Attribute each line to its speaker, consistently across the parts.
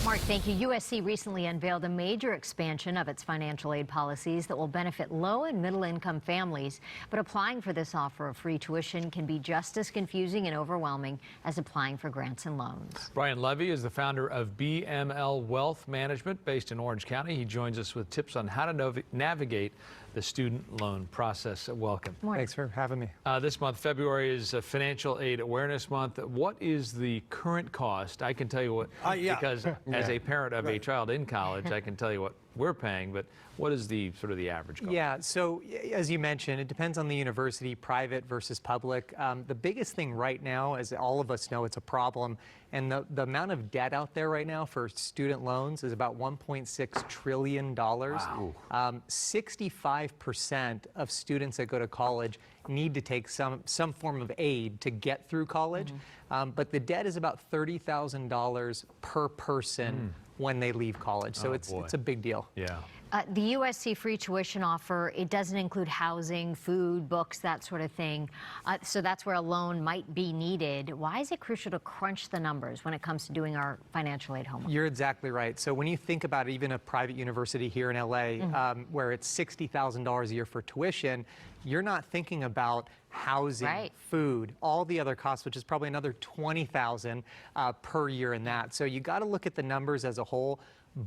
Speaker 1: Mark, thank you. USC recently unveiled a major expansion of its financial aid policies that will benefit low and middle income families. But applying for this offer of free tuition can be just as confusing and overwhelming as applying for grants and loans.
Speaker 2: Brian Levy is the founder of BML Wealth Management based in Orange County. He joins us with tips on how to navigate the student loan process. Welcome.
Speaker 1: Morning.
Speaker 3: Thanks for having me.
Speaker 2: This month, February, is Financial Aid Awareness Month. What is the current cost? I can tell you what, because as a parent of a child in college, I can tell you what we're paying, but what is the sort of the average cost?
Speaker 3: Yeah, so as you mentioned, it depends on the university, private versus public. The biggest thing right now, as all of us know, it's a problem, and the amount of debt out there right now for student loans is about $1.6 trillion. Wow. 65% of students that go to college need to take some form of aid to get through college, but the debt is about $30,000 per person when they leave college. So it's a big deal.
Speaker 2: Yeah.
Speaker 1: The USC free tuition offer, it doesn't include housing, food, books, that sort of thing. So that's where a loan might be needed. Why is it crucial to crunch the numbers when it comes to doing our financial aid homework?
Speaker 3: You're exactly right. So when you think about even a private university here in LA, where it's $60,000 a year for tuition, you're not thinking about housing, food, all the other costs, which is probably another $20,000 per year in that. So you got to look at the numbers as a whole,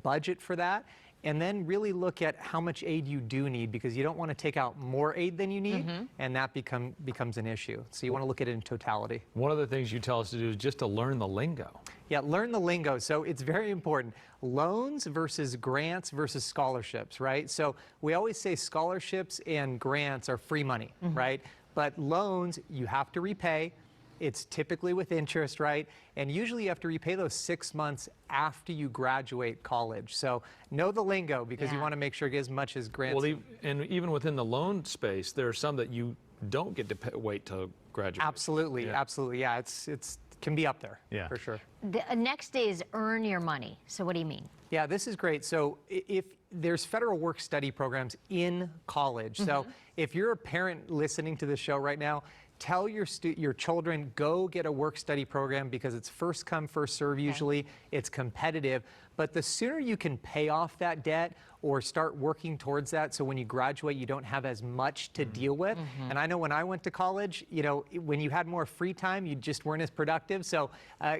Speaker 3: budget for that, and then really look at how much aid you do need, because you don't want to take out more aid than you need, and that becomes an issue. So you want to look at it in totality.
Speaker 2: One of the things you tell us to do is just to learn the lingo.
Speaker 3: Yeah, learn the lingo. So it's very important. Loans versus grants versus scholarships, right? So we always say scholarships and grants are free money, right? But loans, you have to repay. It's typically with interest, right? And usually you have to repay those 6 months after you graduate college. So know the lingo, because you want to make sure you get as much as grants.
Speaker 2: Well, and even within the loan space, there are some that you don't get to wait till graduate.
Speaker 3: Absolutely, absolutely. Yeah, it's can be up there, for sure.
Speaker 1: The next day is earn your money. So what do you mean?
Speaker 3: Yeah, this is great. So if there's federal work study programs in college. So if you're a parent listening to this show right now, tell your children, go get a work study program, because it's first come, first serve usually. It's competitive. But the sooner you can pay off that debt or start working towards that, so when you graduate, you don't have as much to deal with. And I know when I went to college, you know, when you had more free time, you just weren't as productive. So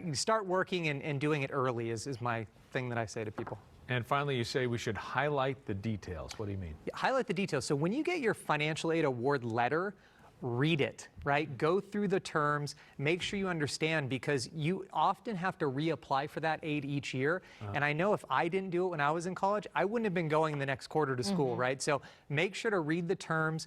Speaker 3: you start working and doing it early is my thing that I say to people.
Speaker 2: And finally, you say we should highlight the details. What do you mean?
Speaker 3: Yeah, highlight the details. So when you get your financial aid award letter, read it, right? Go through the terms, make sure you understand, because you often have to reapply for that aid each year. And I know if I didn't do it when I was in college, I wouldn't have been going the next quarter to school, right? So make sure to read the terms,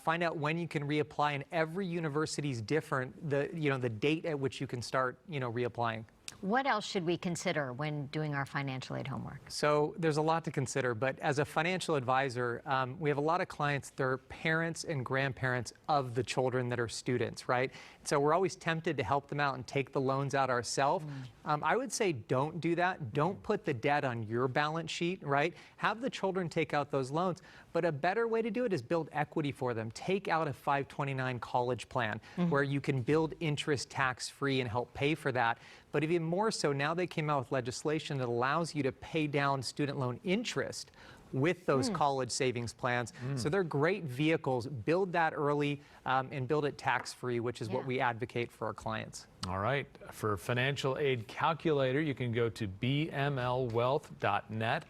Speaker 3: find out when you can reapply, and every university is different, the date at which you can start, reapplying.
Speaker 1: What else should we consider when doing our financial aid homework?
Speaker 3: So there's a lot to consider, but as a financial advisor, we have a lot of clients, they're parents and grandparents of the children that are students, right? So we're always tempted to help them out and take the loans out ourselves. I would say don't do that. Don't put the debt on your balance sheet, right? Have the children take out those loans. But a better way to do it is build equity for them. Take out a 529 college plan where you can build interest tax-free and help pay for that. But even more so, now they came out with legislation that allows you to pay down student loan interest with those college savings plans. So they're great vehicles. Build that early and build it tax-free, which is what we advocate for our clients.
Speaker 2: All right. For financial aid calculator, you can go to bmlwealth.net,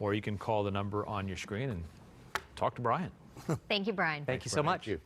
Speaker 2: or you can call the number on your screen and talk to Brian.
Speaker 1: Thank you, Brian.
Speaker 3: Thank you so much.
Speaker 2: Thank you.